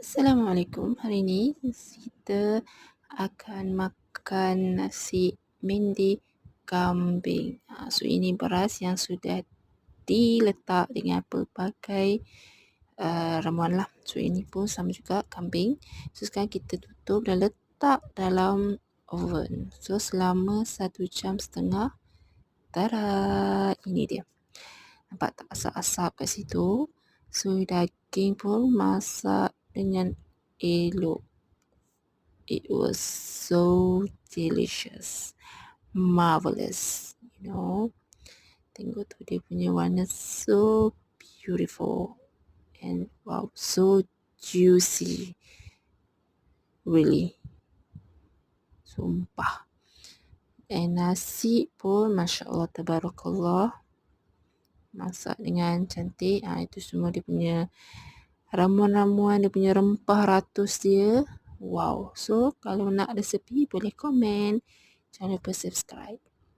Assalamualaikum. Hari ni kita akan makan nasi mendi kambing. So ini beras yang sudah diletak dengan pelbagai ramuan lah. So ini pun sama juga kambing. So sekarang kita tutup dan letak dalam oven. So selama 1 jam setengah. Tada! Ini dia. Nampak tak asap-asap kat situ? So daging pun masak dengan elok. It was so delicious, marvelous, Tengok tu dia punya warna so beautiful and wow, so juicy, really, sumpah. And nasi pun Masya Allah Tabarakallah, masak dengan cantik. Itu semua dia punya ramuan-ramuan, dia punya rempah ratus dia. Wow. So kalau nak resepi boleh komen. Jangan lupa subscribe.